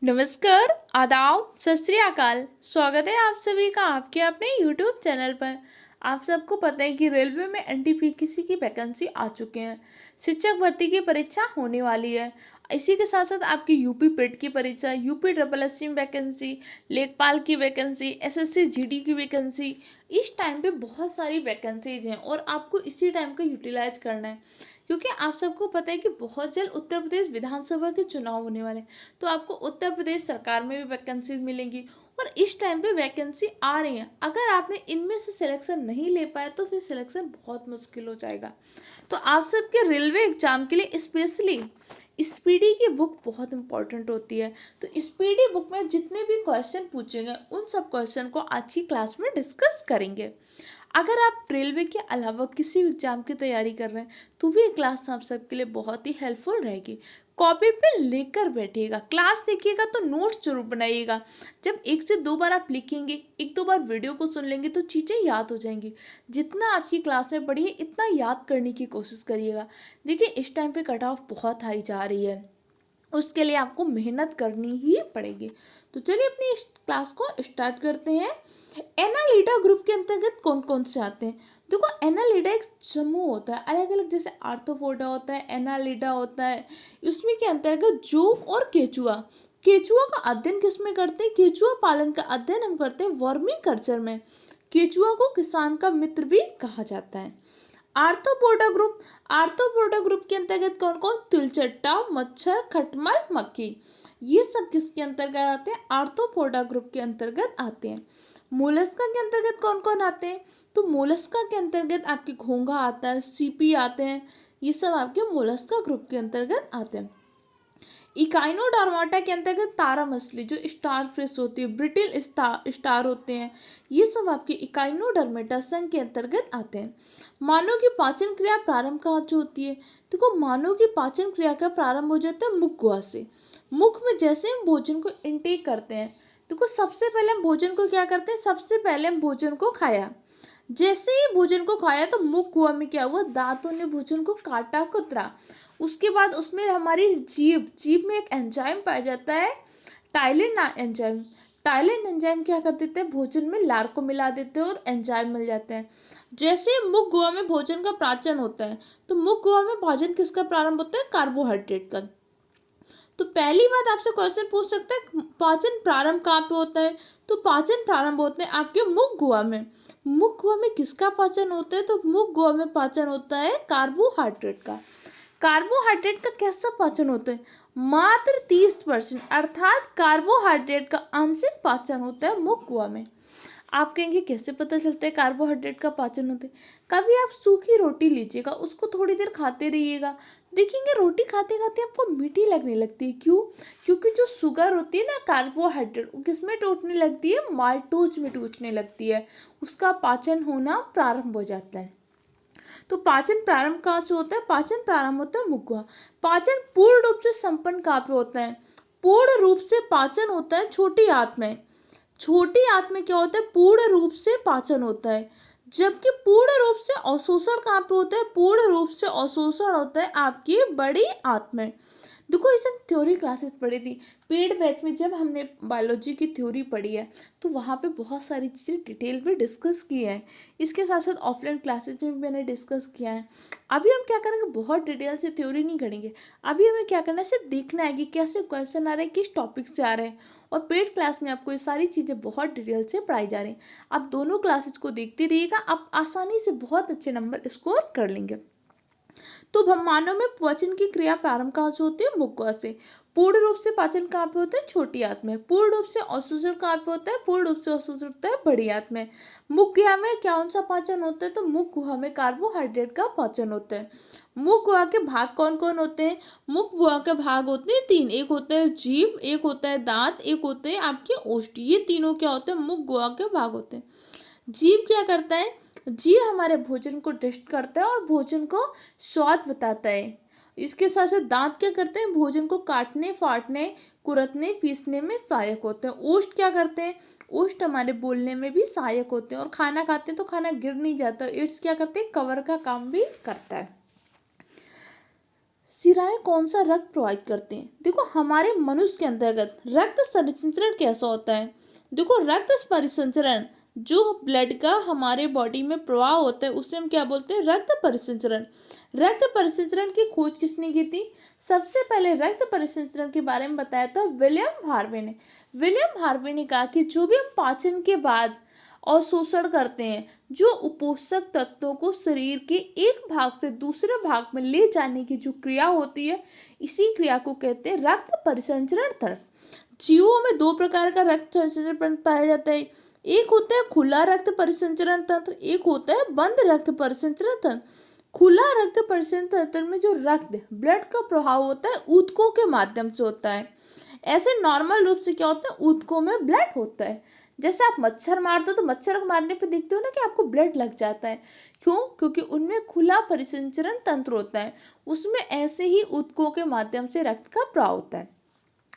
नमस्कार, आदाब, सत श्री अकाल। स्वागत है आप सभी का आपके अपने यूट्यूब चैनल पर। आप सबको पता है कि रेलवे में एनटीपीसी की वैकेंसी आ चुके हैं। शिक्षक भर्ती की परीक्षा होने वाली है। इसी के साथ साथ आपकी यूपी पेट की परीक्षा, यूपी ट्रिपल एससी वैकेंसी, लेखपाल की वैकेंसी, एसएससी जीडी की वैकेंसी, इस टाइम पे बहुत सारी वैकेंसीज हैं और आपको इसी टाइम का यूटिलाइज करना है, क्योंकि आप सबको पता है कि बहुत जल्द उत्तर प्रदेश विधानसभा के चुनाव होने वाले हैं। तो आपको उत्तर प्रदेश सरकार में भी वैकेंसीज मिलेंगी और इस टाइम पे वैकेंसी आ रही है। अगर आपने इनमें से सिलेक्शन नहीं ले पाया तो फिर सिलेक्शन बहुत मुश्किल हो जाएगा। तो आप सबके रेलवे एग्जाम के लिए स्पेशली स्पीडी की बुक बहुत इंपॉर्टेंट होती है। तो स्पीडी बुक में जितने भी क्वेश्चन पूछेंगे उन सब क्वेश्चन को आज की क्लास में डिस्कस करेंगे। अगर आप रेलवे के अलावा किसी भी एग्जाम की तैयारी कर रहे हैं तो भी ये क्लास आप सबके लिए बहुत ही हेल्पफुल रहेगी। कॉपी पे लेकर बैठिएगा, क्लास देखिएगा तो नोट्स जरूर बनाइएगा। जब एक से दो बार आप लिखेंगे, एक दो बार वीडियो को सुन लेंगे तो चीज़ें याद हो जाएंगी। जितना आज की क्लास में पढ़िए इतना याद करने की कोशिश करिएगा। देखिए इस टाइम पे कट ऑफ बहुत हाई जा रही है, उसके लिए आपको मेहनत करनी ही पड़ेगी। तो चलिए अपनी इस क्लास को स्टार्ट करते हैं। एनालिडा ग्रुप के अंतर्गत कौन कौन से आते हैं? देखो एनालिडा एक समूह होता है अलग अलग, जैसे आर्थ्रोपोडा होता है, एनालिडा होता है। इसमें के अंतर्गत जोंक और केचुआ, केचुआ का अध्ययन किस में करते हैं? केचुआ पालन का अध्ययन हम करते हैं वर्मी कल्चर में। केचुआ को किसान का मित्र भी कहा जाता है। आर्थ्रोपोडा ग्रुप, आर्थ्रोपोडा ग्रुप के अंतर्गत कौन कौन? तिलचट्टा, मच्छर, खटमल, मक्खी, ये सब किसके अंतर्गत आते हैं? आर्थ्रोपोडा ग्रुप के अंतर्गत आते हैं। मोलस्का के अंतर्गत कौन कौन आते हैं? तो मोलस्का के अंतर्गत आपके घोंघा आता है, सीपी आते हैं, ये सब आपके मोलस्का ग्रुप के अंतर्गत आते हैं। इकाइनोडर्माटा के अंतर्गत तारा मछली जो स्टार फिश होती है, ब्रिटिल स्टार होते हैं, ये सब आपके इकाइनोडर्मेटा संघ के अंतर्गत आते हैं। मानव की पाचन क्रिया प्रारंभ कहाँ से होती है? देखो मानव की पाचन क्रिया का प्रारंभ हो जाता है मुख गुहा से। मुख में जैसे हम भोजन को इंटेक करते हैं, देखो सबसे पहले हम भोजन को क्या करते हैं? सबसे पहले हम भोजन को खाया, जैसे ही भोजन को खाया तो मुख गुहा में क्या हुआ? दांतों ने भोजन को काटा, कुतरा। उसके बाद उसमें हमारी जीभ में एक एंजाइम पाया जाता है, टाइलिन एंजाइम। टाइलिन एंजाइम क्या कर देते हैं? भोजन में लार को मिला देते हैं और एंजाइम मिल जाते हैं। जैसे मुख गुहा में भोजन का पाचन होता है तो मुख गुहा में भोजन किसका प्रारंभ होता है? कार्बोहाइड्रेट का। तो पहली बात आपसे क्वेश्चन पूछ सकता है पाचन प्रारंभ कहाँ पे होता है? तो पाचन प्रारंभ होते हैं आपके मुख गुहा में। मुख गुहा में किसका पाचन होता है? तो मुख गुहा में पाचन होता है कार्बोहाइड्रेट का। कार्बोहाइड्रेट का कैसा पाचन होता है? मात्र 30%, अर्थात कार्बोहाइड्रेट का आंशिक पाचन होता है मुख गुहा में। आप कहेंगे कैसे पता चलता है कार्बोहाइड्रेट का पाचन होता है? कभी आप सूखी रोटी लीजिएगा, उसको थोड़ी देर खाते रहिएगा, देखेंगे रोटी खाते खाते आपको मीठी लगने लगती है। क्यों? क्योंकि जो शुगर होती है ना, कार्बोहाइड्रेट, वो किस में टूटने लगती है? माल्टोज में टूटने लगती है, उसका पाचन होना प्रारंभ हो जाता है। तो पाचन प्रारंभ कहाँ से होता है? पाचन प्रारंभ होता है मुख गुहा। पाचन पूर्ण रूप से संपन्न कहाँ पे होता है? पूर्ण रूप से पाचन होता है छोटी आंत में। छोटी आंत में क्या होता है? पूर्ण रूप से पाचन होता है। जबकि पूर्ण रूप से अवशोषण कहाँ पे होता है? पूर्ण रूप से अवशोषण होता है आपकी बड़ी आंत में। देखो इसे थ्योरी क्लासेस पढ़ी थी पेड बैच में, जब हमने बायोलॉजी की थ्योरी पढ़ी है तो वहाँ पे बहुत सारी चीज़ें डिटेल में डिस्कस की है। इसके साथ साथ ऑफलाइन क्लासेस में भी मैंने डिस्कस किया है। अभी हम क्या करेंगे? बहुत डिटेल से थ्योरी नहीं करेंगे। अभी हमें क्या करना है? सिर्फ देखना है कि कैसे क्वेश्चन आ रहे हैं, किस टॉपिक से आ रहे हैं, और पेड क्लास में आपको ये सारी चीज़ें बहुत डिटेल से पढ़ाई जा रही हैं। आप दोनों क्लासेस को देखते रहिएगा, आप आसानी से बहुत अच्छे नंबर स्कोर कर लेंगे। तो मानव में पाचन की क्रिया प्रारंभ कहाँ से होती है? मुख गुहा से। पूर्ण रूप से पाचन कहाँ पे होता है? छोटी आंत में। पूर्ण रूप से अवशोषण कहाँ पे होता है? पूर्ण रूप से अवशोषण होता है बड़ी आंत में। मुख गुहा में कौन सा पाचन होता है? तो मुख गुहा में कार्बोहाइड्रेट का पाचन होता है। मुख गुहा के भाग कौन कौन होते हैं? मुख गुहा के भाग होते हैं 3, एक होता है जीभ, एक होता है दांत, एक होते हैं आपके ओष्ठ। ये तीनों क्या होते हैं? मुख गुहा के भाग होते हैं। जीभ क्या करता है? जीभ हमारे भोजन को टेस्ट करता है और भोजन को स्वाद बताता है। इसके साथ साथ दांत क्या करते हैं? भोजन को काटने, फाड़ने, कुरतने, पीसने में सहायक होते हैं। ओष्ठ क्या करते हैं? ओष्ठ हमारे बोलने में भी सहायक होते हैं, और खाना खाते हैं तो खाना गिर नहीं जाता। एड्स क्या करते हैं? कवर का काम भी करता है। सिराएं कौन सा रक्त प्रवाहित करते हैं? देखो हमारे मनुष्य के अंतर्गत रक्त संचरण कैसा होता है? देखो रक्त परिसंचरण जो ब्लड का हमारे बॉडी में प्रवाह होता है उसे हम क्या बोलते हैं? रक्त परिसंचरण। रक्त परिसंचरण की खोज किसने की थी? सबसे पहले रक्त परिसंचरण के बारे में बताया था विलियम हार्वे ने। विलियम हार्वे ने कहा कि जो भी हम पाचन के बाद अवशोषण करते हैं, जो उपोषक तत्वों को शरीर के एक भाग से दूसरे भाग में ले जाने की जो क्रिया होती है, इसी क्रिया को कहते हैं रक्त परिसंचरण तंत्र। जीवों में दो प्रकार का रक्त संचरण पाया जाता है, एक होता है खुला रक्त परिसंचरण तंत्र, एक होता है बंद रक्त परिसंचरण तंत्र। खुला रक्त परिसंचरण तंत्र में जो रक्त ब्लड का प्रभाव होता है ऊतकों के माध्यम से होता है। ऐसे नॉर्मल रूप से क्या होता है? ऊतकों में ब्लड होता है। जैसे आप मच्छर मारते हो तो मच्छर को मारने पे देखते हो ना कि आपको ब्लड लग जाता है। क्यों? क्योंकि उनमें खुला परिसंचरण तंत्र होता है, उसमें ऐसे ही ऊतकों के माध्यम से रक्त का प्रवाह होता है।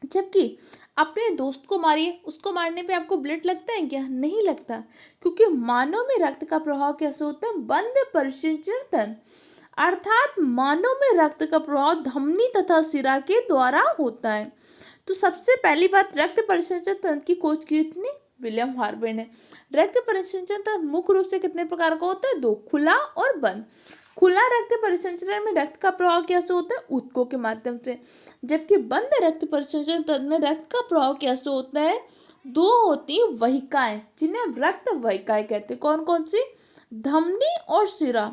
जबकि अपने दोस्त को मारिए, उसको मारने पे आपको ब्लड लगता है क्या? नहीं लगता, क्योंकि मानव में रक्त का प्रवाह कैसे होता है? बंद परिसंचरण तंत्र, अर्थात मानव में रक्त का प्रवाह धमनी तथा सिरा के द्वारा होता है। तो सबसे पहली बात, रक्त परिसंचरण तंत्र की खोज की थी विलियम हार्वे ने। रक्त परिसंचरण तंत्र मुख्य रूप से कितने प्रकार का होता है? दो, खुला और बंद। खुला रक्त परिसंचरण में रक्त का प्रवाह कैसे होता है? ऊतकों के माध्यम से। जबकि बंद रक्त परिसंचरण तंत्र में रक्त का प्रवाह कैसे होता है? दो होती वाहिकाएं, जिन्हें रक्त वाहिकाएं कहते हैं। कौन कौन सी? धमनी और सिरा।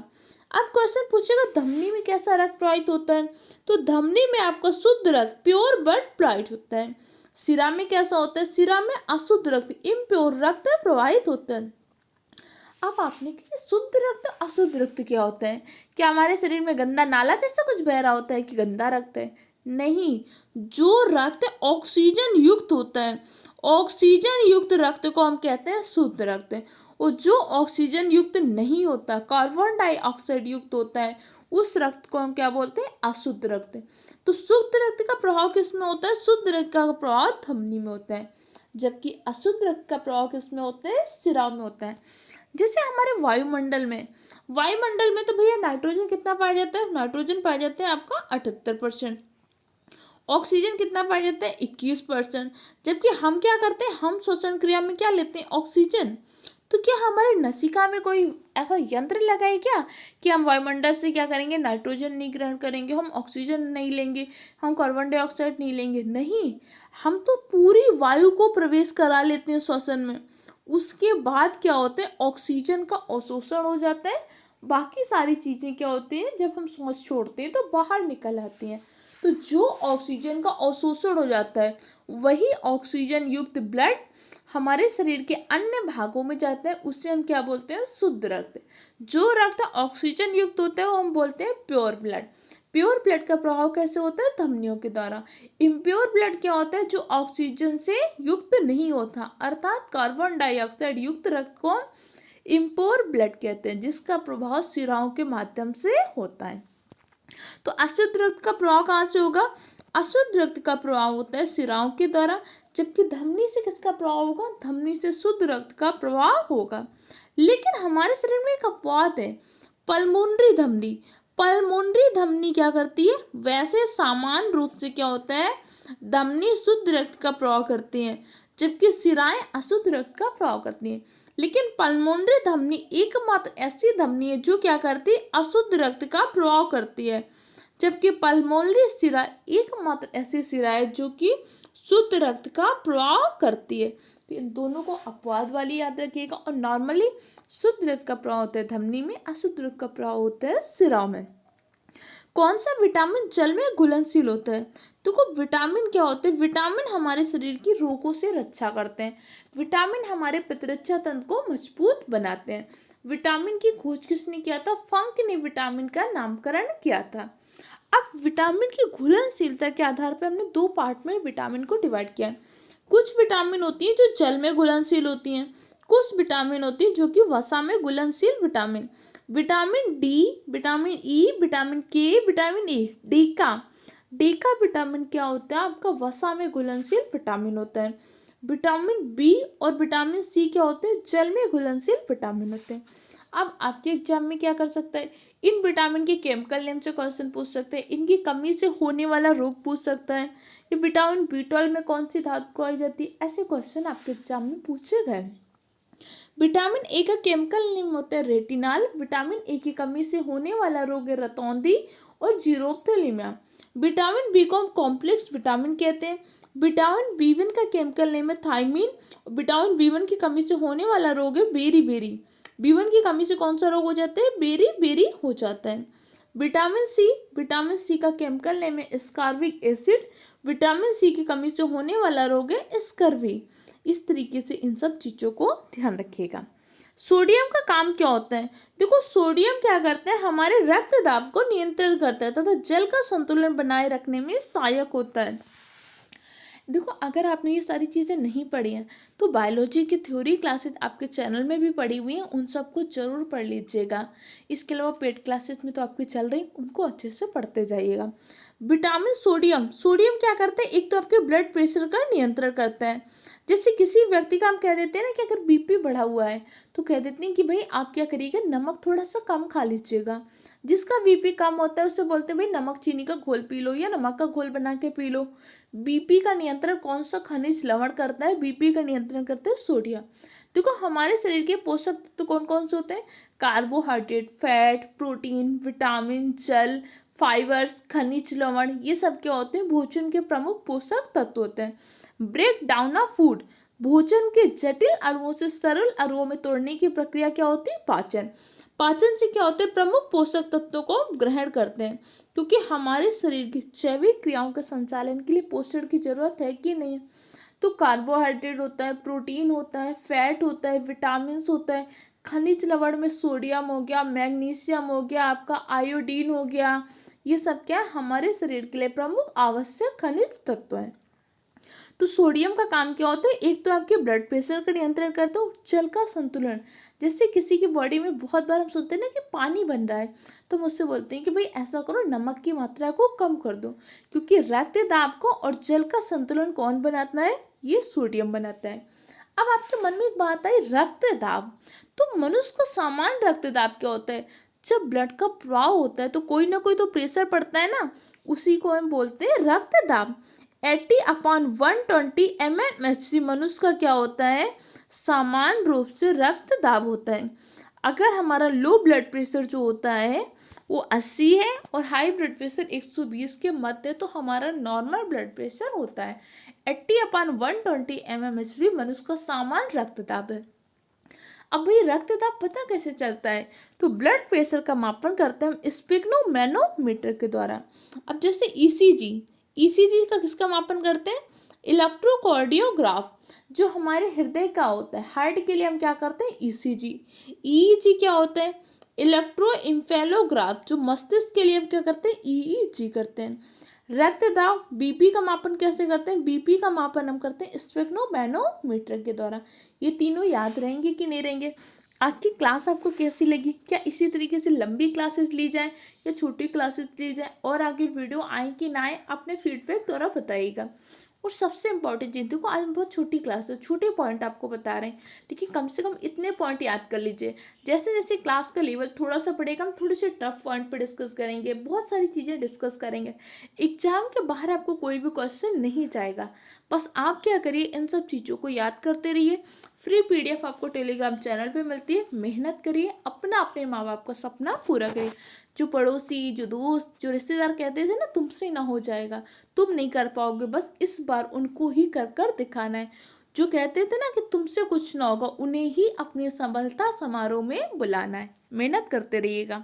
अब क्वेश्चन पूछेगा धमनी में कैसा रक्त प्रवाहित होता है? तो धमनी में आपका शुद्ध रक्त, प्योर ब्लड प्रवाहित होता है। सिरा में कैसा होता है? सिरा में अशुद्ध रक्त, इम्प्योर रक्त प्रवाहित होता है। अब आपने कहा शुद्ध रक्त अशुद्ध रक्त क्या होता है? क्या हमारे शरीर में गंदा नाला जैसा कुछ बह रहा होता है कि गंदा रक्त है? नहीं, जो रक्त ऑक्सीजन युक्त होता है, ऑक्सीजन युक्त रक्त को हम कहते हैं शुद्ध रक्त। और जो ऑक्सीजन युक्त नहीं होता, कार्बन डाइऑक्साइड युक्त होता है, उस रक्त को हम क्या बोलते हैं? अशुद्ध रक्त। तो शुद्ध रक्त का प्रभाव किसमें होता है? शुद्ध रक्त का प्रभाव धमनी में होता है, जबकि अशुद्ध रक्त का प्रभाव किसमें होता है? सिरा में होता है। जैसे हमारे वायुमंडल में तो भैया नाइट्रोजन कितना पाया जाता है? नाइट्रोजन पाया जाता है आपका 78%। ऑक्सीजन कितना पाया जाता है? 21%। जबकि हम क्या करते हैं? हम श्वसन क्रिया में क्या लेते हैं? ऑक्सीजन। तो क्या हमारे नसिका में कोई ऐसा यंत्र लगा है क्या कि हम वायुमंडल से क्या करेंगे? नाइट्रोजन नहीं ग्रहण करेंगे, हम ऑक्सीजन नहीं लेंगे, हम कार्बन डाइऑक्साइड नहीं लेंगे? नहीं, हम तो पूरी वायु को प्रवेश करा लेते हैं श्वसन में। उसके बाद क्या होता है? ऑक्सीजन का अवशोषण हो जाता है। बाकी सारी चीज़ें क्या होती हैं? जब हम सांस छोड़ते हैं तो बाहर निकल आती हैं। तो जो ऑक्सीजन का अवशोषण हो जाता है, वही ऑक्सीजन युक्त ब्लड हमारे शरीर के अन्य भागों में जाता है, उससे हम क्या बोलते हैं? शुद्ध रक्त। जो रक्त ऑक्सीजन युक्त होता है वो हम बोलते हैं प्योर ब्लड। प्योर ब्लड का प्रभाव कैसे होता है? धमनियों के द्वारा। इम्प्योर ब्लड क्या होता है? जो ऑक्सीजन से युक्त नहीं होता, अर्थात कार्बन डाइऑक्साइड युक्त रक्त को इम्प्योर ब्लड कहते हैं, जिसका प्रभाव सिराओं के माध्यम से होता है। तो अशुद्ध रक्त का प्रवाह कहाँ से होगा? अशुद्ध रक्त का प्रवाह होता है सिराओं के द्वारा। जबकि धमनी से किसका प्रवाह होगा? धमनी से शुद्ध रक्त का प्रवाह होगा। लेकिन हमारे शरीर में एक अपवाद है, पल्मोनरी धमनी। पल्मोनरी धमनी क्या करती है? वैसे सामान्य रूप से क्या होता है? धमनी शुद्ध रक्त का प्रवाह करती है, जबकि सिराएं अशुद्ध रक्त का प्रवाह करती हैं। लेकिन पल्मोनरी धमनी एकमात्र ऐसी धमनी है जो क्या करती है? अशुद्ध रक्त का प्रवाह करती है। जबकि पल्मोनरी सिरा एकमात्र ऐसी सिरा है जो कि शुद्ध रक्त का प्रवाह करती है। तो इन दोनों को अपवाद वाली याद रखिएगा। और नॉर्मली शुद्ध रक्त का प्रवाह होता है धमनी में, अशुद्ध रक्त का प्रवाह होता है सिराओं में। कौन सा विटामिन जल में घुलनशील होता है? देखो विटामिन क्या होते हैं? विटामिन हमारे शरीर की रोगों से रक्षा करते हैं। विटामिन हमारे प्रतिरक्षा तंत्र को मजबूत बनाते हैं। विटामिन की खोज किसने किया था? फंक ने विटामिन का नामकरण किया था। अब विटामिन की घुलनशीलता के आधार पर हमने दो पार्ट में विटामिन को डिवाइड किया है। कुछ विटामिन होती है जो जल में घुलनशील होती हैं, कुछ विटामिन होती है जो कि वसा में घुलनशील vitamin. Vitamin D, vitamin E, vitamin के, विटामिन ए। डी का विटामिन क्या होता है? आपका वसा में घुलनशील विटामिन होता है। विटामिन बी और विटामिन सी क्या होते हैं? जल में घुलनशील विटामिन होते हैं। अब आपके एग्जाम में क्या कर सकता है, इन विटामिन के केमिकल नेम से क्वेश्चन पूछ सकते हैं, इनकी कमी से होने वाला रोग पूछ सकता है, कि विटामिन B12 में कौन सी धातु को आई जाती है, ऐसे क्वेश्चन आपके एग्जाम में पूछे गए। विटामिन ए का केमिकल नेम होता है रेटिनाल। विटामिन ए की कमी से होने वाला रोग है रतौंधी और जीरोप्थेलिमिया। विटामिन बी को हम कॉम्प्लेक्स विटामिन कहते हैं। विटामिन B1 का केमिकल नेम है थायमीन। विटामिन B1 की कमी से होने वाला रोग है बेरी। B1 की कमी से कौन सा रोग हो जाता है, बेरी हो जाता है। विटामिन सी का केमिकल नेम है स्कारविक एसिड। विटामिन सी की कमी से होने वाला रोग है स्कर्वी। इस तरीके से इन सब चीज़ों को ध्यान रखिएगा। सोडियम का काम क्या होता है, देखो सोडियम क्या करता है, हमारे रक्त दाब को नियंत्रित करता है तथा जल का संतुलन बनाए रखने में सहायक होता है। देखो अगर आपने ये सारी चीज़ें नहीं पढ़ी हैं तो बायोलॉजी की थ्योरी क्लासेस आपके चैनल में भी पढ़ी हुई हैं, उन सबको जरूर पढ़ लीजिएगा। इसके अलावा पेड क्लासेस में तो आपकी चल रही, उनको अच्छे से पढ़ते जाइएगा। विटामिन सोडियम क्या करता है, एक तो आपके ब्लड प्रेशर का नियंत्रण करता है। जैसे किसी व्यक्ति का हम कह देते हैं ना कि अगर बीपी बढ़ा हुआ है तो कह देते हैं कि भाई आप क्या करिएगा, नमक थोड़ा सा कम खा लीजिएगा। जिसका बीपी कम होता है उससे बोलते हैं भाई नमक चीनी का घोल पी लो या नमक का घोल बना के पी लो। बीपी का नियंत्रण कौन सा खनिज लवण करता है, बीपी का नियंत्रण करता है सोडियम। देखो हमारे शरीर के पोषक तत्व कौन कौन से होते हैं, कार्बोहाइड्रेट, फैट, प्रोटीन, विटामिन, जल, फाइबर्स, खनिज लवण, ये सब क्या होते हैं, भोजन के प्रमुख पोषक तत्व होते हैं। ब्रेक डाउन ऑफ फूड, भोजन के जटिल अणुओं से सरल अणुओं में तोड़ने की प्रक्रिया क्या होती है, पाचन से क्या होते हैं, प्रमुख पोषक तत्वों को ग्रहण करते हैं। क्योंकि हमारे शरीर की जैविक क्रियाओं के संचालन के लिए पोषण की जरूरत है कि नहीं, तो कार्बोहाइड्रेट होता है, प्रोटीन होता है, फैट होता है, विटामिन होता है, खनिज लवण में सोडियम हो गया, मैग्नीशियम हो गया, आपका आयोडीन हो गया, ये सब क्या है हमारे शरीर के लिए प्रमुख आवश्यक खनिज तत्व हैं। तो सोडियम का काम क्या होता है, एक तो आपके ब्लड प्रेशर का नियंत्रण करता है, जल का संतुलन। जैसे किसी की बॉडी में बहुत बार हम सुनते हैं ना कि पानी बन रहा है, तो हम उससे बोलते हैं कि भाई ऐसा करो, नमक की मात्रा को कम कर दो। क्योंकि रक्त दाब को और जल का संतुलन कौन बनाता है, ये सोडियम बनाता है। अब आपके मन में एक बात आई, रक्त दाब, तो मनुष्य को सामान्य रक्त दाब क्या होता है, जब ब्लड का प्रवाह होता है तो कोई ना कोई तो प्रेशर पड़ता है ना, उसी को हम बोलते हैं रक्त दाब। 80/120 mmHg मनुष्य का क्या होता है, सामान्य रूप से रक्त दाब होता है। अगर हमारा लो ब्लड प्रेशर जो होता है वो 80 है और हाई ब्लड प्रेशर 120 के मध्य है, तो हमारा नॉर्मल ब्लड प्रेशर होता है 80/120 mmHg मनुष्य का सामान्य रक्तदाब है। अब भाई रक्तदाब पता कैसे चलता है, तो ब्लड प्रेशर का मापन करते हैं हम स्पिग्नोमेनोमीटर के द्वारा। अब जैसे ईसीजी का किसका मापन करते हैं, इलेक्ट्रोकार्डियोग्राफ, जो हमारे हृदय का होता है, हार्ट के लिए हम क्या करते हैं, ईईजी क्या होता है, इलेक्ट्रोइंफेलोग्राफ, जो मस्तिष्क के लिए हम क्या करते हैं, ईईजी करते हैं। रक्तदाब, बीपी का मापन कैसे करते हैं, बीपी का मापन हम करते हैं स्पिग्नोमेनोमीटर के द्वारा। ये तीनों याद रहेंगे कि नहीं रहेंगे। आज की क्लास आपको कैसी लगी, क्या इसी तरीके से लंबी क्लासेस ली जाए या छोटी क्लासेस ली जाए, और आगे वीडियो आए कि ना आए, अपने फीडबैक द्वारा बताइएगा। और सबसे इंपॉर्टेंट चीज़, देखो आज बहुत छोटी क्लास है, छोटे पॉइंट आपको बता रहे हैं, लेकिन कम से कम इतने पॉइंट याद कर लीजिए। जैसे जैसे क्लास का लेवल थोड़ा सा बढ़ेगा, हम थोड़े से टफ पॉइंट पे डिस्कस करेंगे, बहुत सारी चीज़ें डिस्कस करेंगे। एग्जाम के बाहर आपको कोई भी क्वेश्चन नहीं जाएगा, बस आप क्या करिए, इन सब चीज़ों को याद करते रहिए। फ्री PDF आपको टेलीग्राम चैनल पे मिलती है, मेहनत करिए, अपने माँ बाप का सपना पूरा करिए। जो पड़ोसी, जो दोस्त, जो रिश्तेदार कहते थे ना तुमसे ना हो जाएगा, तुम नहीं कर पाओगे, बस इस बार उनको ही कर कर दिखाना है। जो कहते थे ना कि तुमसे कुछ ना होगा, उन्हें ही अपनी सफलता समारोह में बुलाना है। मेहनत करते रहिएगा।